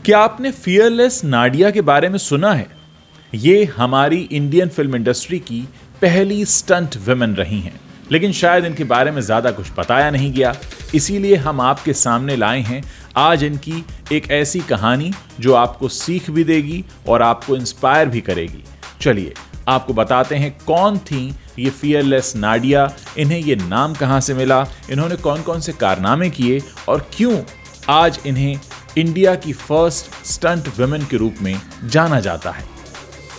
क्या आपने fearless Nadia के बारे में सुना है? ये हमारी इंडियन फिल्म इंडस्ट्री की पहली स्टंट वुमेन रही हैं, लेकिन शायद इनके बारे में ज्यादा कुछ बताया नहीं गया। इसीलिए हम आपके सामने लाए हैं आज इनकी एक ऐसी कहानी जो आपको सीख भी देगी और आपको इंस्पायर भी करेगी। चलिए आपको बताते हैं कौन थी ये फियरलेस नाडिया, इन्हें ये नाम कहां से मिला, इन्होंने कौन कौन से कारनामे किए और क्यों आज इन्हें इंडिया की फर्स्ट स्टंट वुमेन के रूप में जाना जाता है।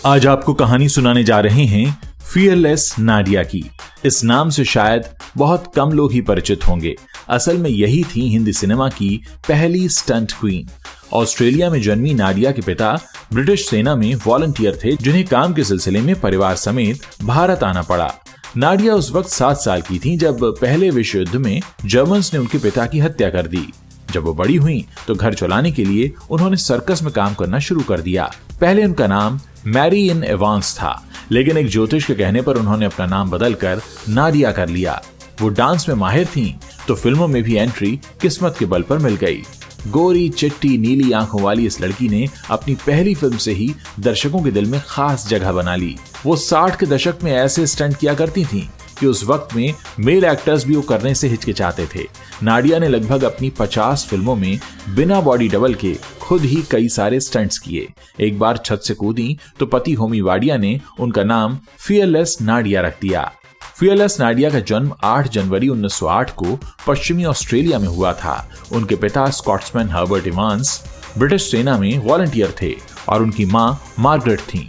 आज आपको कहानी सुनाने जा रहे हैं फियरलेस नाडिया की। इस नाम से शायद बहुत कम लोग ही परिचित होंगे। असल में यही थी हिंदी सिनेमा की पहली स्टंट क्वीन। ऑस्ट्रेलिया में जन्मी नाडिया के पिता ब्रिटिश सेना में वॉलंटियर थे, जिन्हें काम के सिलसिले में परिवार समेत भारत आना पड़ा। नाडिया उस वक्त 7 साल की थी जब पहले विश्व युद्ध में जर्मन्स ने उनके पिता की हत्या कर दी। जब वो बड़ी हुई तो घर चलाने के लिए उन्होंने सर्कस में काम करना शुरू कर दिया। पहले उनका नाम मैरी इन एवांस था, लेकिन एक ज्योतिष के कहने पर उन्होंने अपना नाम बदलकर नाडिया कर लिया। वो डांस में माहिर थीं, तो फिल्मों में भी एंट्री किस्मत के बल पर मिल गई। गोरी चिट्टी नीली आंखों वाली इस लड़की ने अपनी पहली फिल्म से ही दर्शकों के दिल में खास जगह बना ली। वो 60 के दशक में ऐसे स्टंट किया करती थीं कि उस वक्त में मेल एक्टर्स भी वो करने से हिचकिचाते थे। नाडिया ने लगभग अपनी 50 फिल्मों में बिना बॉडी डबल के खुद ही कई सारे स्टंट्स किए। एक बार छत से कूदी तो पति होमी वाडिया ने उनका नाम फियरलेस नाडिया रख दिया। फियरलेस नाडिया का जन्म 8 जनवरी 1908 को पश्चिमी ऑस्ट्रेलिया में हुआ था। उनके पिता स्कॉट्समैन हर्बर्ट इवांस ब्रिटिश सेना में वॉलंटियर थे और उनकी मां मार्गरेट थीं।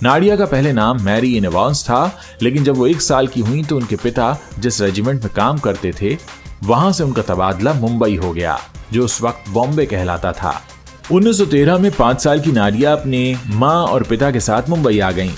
नाडिया का पहले नाम मैरी इन एवांस था, लेकिन जब वो 1 साल की हुई तो उनके पिता जिस रेजिमेंट में काम करते थे वहां से उनका तबादला मुंबई हो गया, जो उस वक्त बॉम्बे कहलाता था। 1913 में 5 साल की नाडिया अपने मां और पिता के साथ मुंबई आ गईं।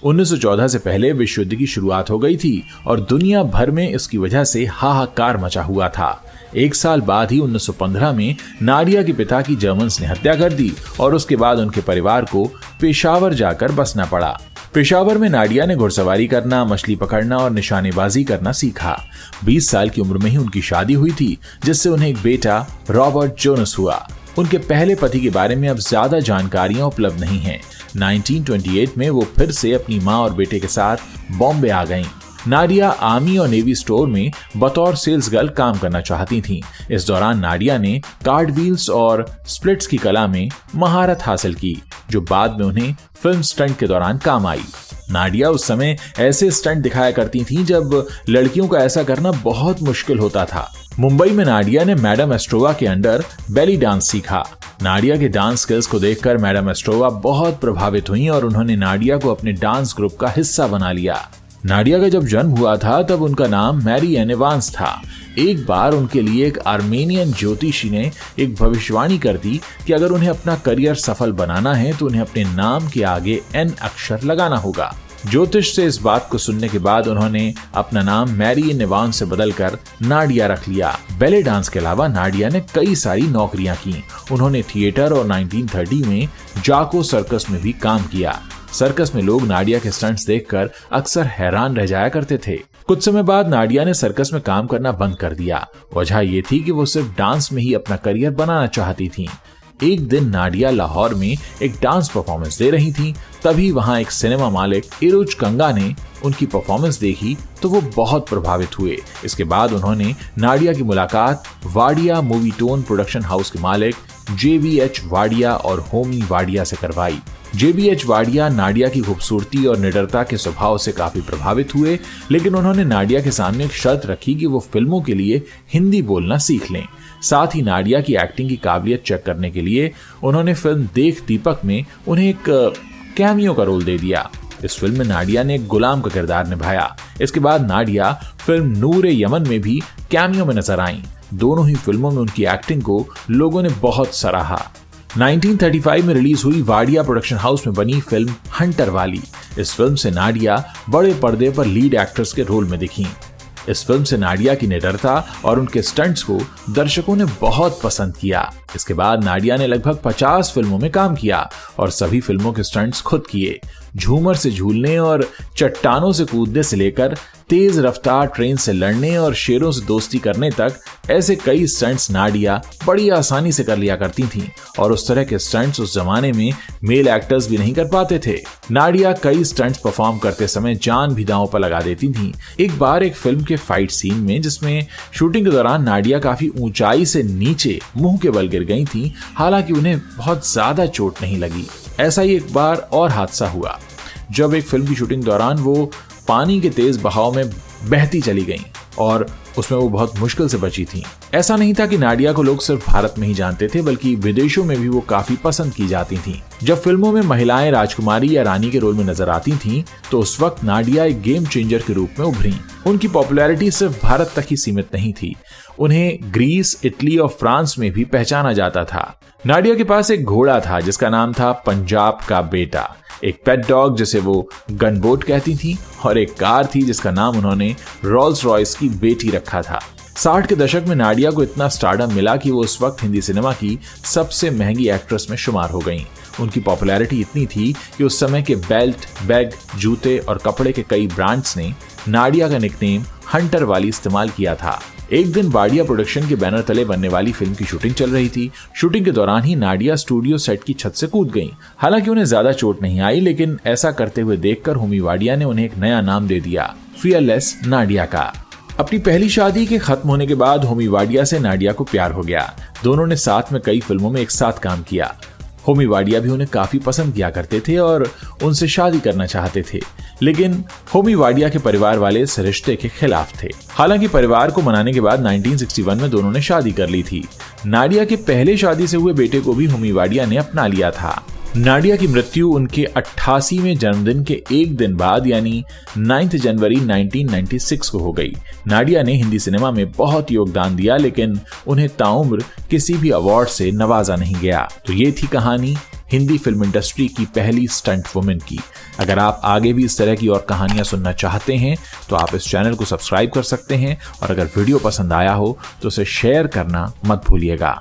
1914 से पहले विश्व युद्ध की शुरुआत हो गई थी और दुनिया भर में इसकी वजह से हाहाकार मचा हुआ था। 1 साल बाद ही 1915 में नाडिया के पिता की जर्मन्स ने हत्या कर दी और उसके बाद उनके परिवार को पेशावर जाकर बसना पड़ा। पेशावर में नाडिया ने घुड़सवारी करना, मछली पकड़ना और निशानेबाजी करना सीखा। 20 साल की उम्र में ही उनकी शादी हुई थी, जिससे उन्हें एक बेटा रॉबर्ट जोनस हुआ। उनके पहले पति के बारे में अब ज्यादा जानकारियां उपलब्ध नहीं हैं। 1928 में वो फिर से अपनी मां और बेटे के साथ बॉम्बे आ गईं। नाडिया आर्मी और नेवी स्टोर में बतौर सेल्स गर्ल काम करना चाहती थीं। इस दौरान नाडिया ने कार्ड व्हील्स और स्प्लिट्स की कला में महारत हासिल की, जो बाद में उन्हें फिल्म स्टंट के दौरान काम आई। नाडिया उस समय ऐसे स्टंट दिखाया करती थीं जब लड़कियों का ऐसा करना बहुत मुश्किल होता था। मुंबई में नाडिया ने मैडम एस्ट्रोवा के अंडर बेली डांस सीखा। नाडिया के डांस स्किल्स को देखकर मैडम एस्ट्रोवा बहुत प्रभावित हुई और उन्होंने नाडिया को अपने डांस ग्रुप का हिस्सा बना लिया। नाडिया का जब जन्म हुआ था तब उनका नाम मैरी एन एवांस था। एक बार उनके लिए एक आर्मेनियन ज्योतिषी ने एक भविष्यवाणी कर दी कि अगर उन्हें अपना करियर सफल बनाना है तो उन्हें अपने नाम के आगे एन अक्षर लगाना होगा। ज्योतिष से इस बात को सुनने के बाद उन्होंने अपना नाम मैरी एन एवांस से बदलकर नाडिया रख लिया। बैले डांस के अलावा नाडिया ने कई सारी नौकरियां की। उन्होंने थिएटर और 1930 में जाको सर्कस में भी काम किया। सर्कस में लोग नाडिया के स्टंट्स देखकर अक्सर हैरान रह जाया करते थे। कुछ समय बाद नाडिया ने सर्कस में काम करना बंद कर दिया। वजह ये थी कि वो सिर्फ डांस में ही अपना करियर बनाना चाहती थीं। एक दिन नाडिया लाहौर में एक डांस परफॉर्मेंस दे रही थीं, तभी वहां एक सिनेमा मालिक इरोज कंगा ने उनकी परफॉर्मेंस देखी तो वो बहुत प्रभावित हुए। इसके बाद उन्होंने नाडिया की मुलाकात Wadia movie tone production house के मालिक JBH वाडिया और होमी वाडिया से करवाई। JBH वाडिया नाडिया की खूबसूरती और निडरता के स्वभाव से काफी प्रभावित हुए, लेकिन उन्होंने नाडिया के सामने एक शर्त रखी कि वो फिल्मों के लिए हिंदी बोलना सीख लें। साथ ही नाडिया की एक्टिंग की काबिलियत चेक करने के लिए उन्होंने फिल्म देख दीपक में उन्हें एक कैमियो का रोल दे दिया। इस फिल्म में नाडिया ने एक गुलाम का किरदार निभाया। इसके बाद नाडिया फिल्म नूर यमन में भी कैमियो में नजर आईं। दोनों ही फिल्मों में उनकी एक्टिंग को लोगों ने बहुत सराहा। 1935 में रिलीज हुई वाडिया प्रोडक्शन हाउस में बनी फिल्म हंटर वाली। इस फिल्म से नाडिया बड़े पर्दे पर लीड एक्ट्रेस के रोल में दिखीं। इस फिल्म से नाडिया की निडरता और उनके स्टंट्स को दर्शकों ने बहुत पसंद किया। इसके बाद नाडिया ने लगभग 50 फिल्मों में काम किया और सभी फिल्मों के स्टंट्स खुद किए। झूमर से झूलने और चट्टानों से कूदने से लेकर तेज रफ्तार ट्रेन से लड़ने और शेरों से दोस्ती करने तक ऐसे कई स्टंट्स नाडिया बड़ी आसानी से कर लिया करती थीं और उस तरह के स्टंट्स उस जमाने में मेल एक्टर्स भी नहीं कर पाते थे। नाडिया कई स्टंट्स परफॉर्म करते समय जान भी दांव पर लगा देती थीं। एक बार एक फिल्म के फाइट सीन में जिसमें शूटिंग के दौरान नाडिया काफी ऊंचाई से नीचे मुंह के बल गिर गई थीं, हालांकि उन्हें बहुत ज्यादा चोट नहीं लगी। ऐसा ही एक बार और हादसा हुआ जब एक फिल्म की शूटिंग दौरान वो पानी के तेज बहाव में बहती चली गईं और उसमें वो बहुत मुश्किल से बची थीं। ऐसा नहीं था कि नाडिया को लोग सिर्फ भारत में ही जानते थे, बल्कि विदेशों में भी वो काफी पसंद की जाती थीं। जब फिल्मों में महिलाएं राजकुमारी या रानी के रोल में नजर आती थीं, तो उस वक्त नाडिया एक गेम चेंजर के रूप में उभरी। उनकी पॉपुलैरिटी सिर्फ भारत तक ही सीमित नहीं थी, उन्हें ग्रीस, इटली और फ्रांस में भी पहचाना जाता था। नाडिया के पास एक घोड़ा था जिसका नाम था पंजाब का बेटा, एक पेट डॉग जिसे वो गनबोट कहती थी और एक कार थी जिसका नाम उन्होंने रोल्स रॉयस की बेटी रखा था। 60 के दशक में नाडिया को इतना स्टारडम मिला कि वो उस वक्त हिंदी सिनेमा की सबसे महंगी एक्ट्रेस में शुमार हो गईं। उनकी पॉपुलैरिटी इतनी थी कि उस समय के बेल्ट, बैग, जूते और कपड़े के कई ब्रांड्स ने नाडिया का निकनेम हंटर वाली इस्तेमाल किया था। एक दिन वाडिया प्रोडक्शन के बैनर तले बनने वाली फिल्म की शूटिंग चल रही थी। शूटिंग के दौरान ही नाडिया स्टूडियो सेट की छत से कूद गईं। हालांकि उन्हें ज्यादा चोट नहीं आई, लेकिन ऐसा करते हुए देखकर होमी वाडिया ने उन्हें एक नया नाम दे दिया, फियरलेस नाडिया का। अपनी पहली शादी के खत्म होने के बाद होमी वाडिया से नाडिया को प्यार हो गया। दोनों ने साथ में कई फिल्मों में एक साथ काम किया। होमी वाडिया भी उन्हें काफी पसंद किया करते थे और उनसे शादी करना चाहते थे, लेकिन होमी वाडिया के परिवार वाले इस रिश्ते के खिलाफ थे। हालांकि परिवार को मनाने के बाद 1961 में दोनों ने शादी कर ली थी। नाडिया के पहले शादी से हुए बेटे को भी होमी वाडिया ने अपना लिया था। नाडिया की मृत्यु उनके 88वें जन्मदिन के एक दिन बाद यानी 9 जनवरी 1996 को हो गई। नाडिया ने हिंदी सिनेमा में बहुत योगदान दिया, लेकिन उन्हें ताउम्र किसी भी अवार्ड से नवाजा नहीं गया। तो ये थी कहानी हिंदी फिल्म इंडस्ट्री की पहली स्टंट वुमेन की। अगर आप आगे भी इस तरह की और कहानियां सुनना चाहते हैं तो आप इस चैनल को सब्सक्राइब कर सकते हैं और अगर वीडियो पसंद आया हो तो उसे शेयर करना मत भूलिएगा।